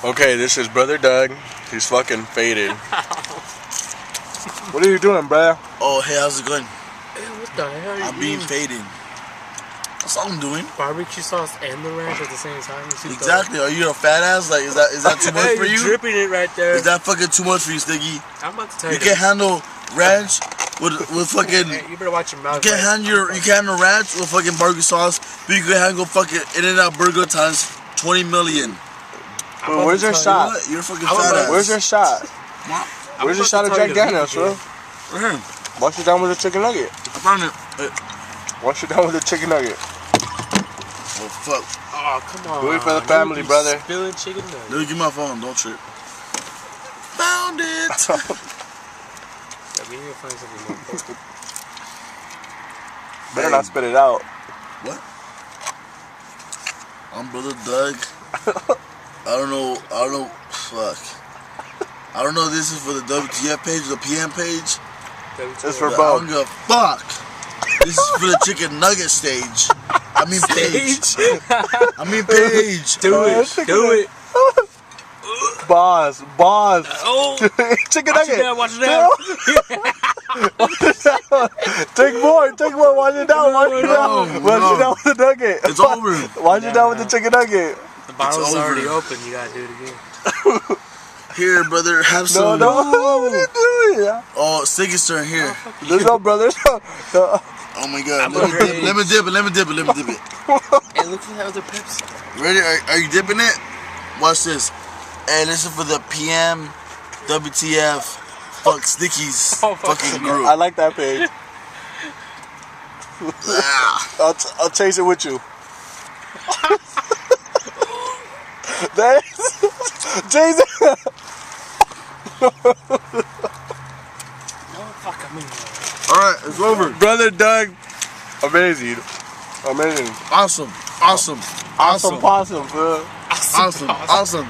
Okay, this is Brother Doug. He's fucking faded. What are you doing, bruh? Oh, hey, how's it going? Hey, what the hell are you I'm being faded. That's all I'm doing. Barbecue sauce and the ranch at the same time. Exactly. Are you a fat ass? Like, is that too much for you? You're dripping it right there. Is that fucking too much for you, Sticky? I'm about to tell you. You can't handle ranch with fucking. Hey, you better watch your mouth. You can't handle ranch with fucking barbecue sauce, but you can handle fucking In-N-Out Burger times 20 million. Well, where's your shot? You're a fucking fat ass. Where's your shot? Where's your shot of Jack Daniels, bro? Right here. Wash it down with a chicken nugget. I found it. Wash it down with a chicken nugget. Oh fuck. Oh, come on. Do it for the family, brother. Spilling chicken nuggets. Let me get my phone. Don't trip. Found it. Yeah, we need to find something more important. Better not spit it out. What? I'm Brother Doug. I don't know. Fuck. I don't know if this is for the WTF page or the PM page. It's for both. I don't give a fuck. This is for the chicken nugget stage. I mean page. I mean page. Do it. Boss. Oh. Chicken Watch nugget. it down, watch it down. Take more. Wash it down. Wash it down with the nugget. It's over. Wash it down with the chicken nugget. The bottle's already open. You gotta do it again. Here, brother, have some. No, what are you doing? Oh, Stiggy's turn here. There's no brothers. Oh my god. Let me dip it. Hey, look at that other Pepsi. Ready? Are you dipping it? Watch this. Hey, listen for the PM WTF fuck Stickies fucking group. I like that page. I'll chase it with you. Chase it. Alright, it's over. Brother Doug. Amazing. Awesome. Possum, bro. Awesome.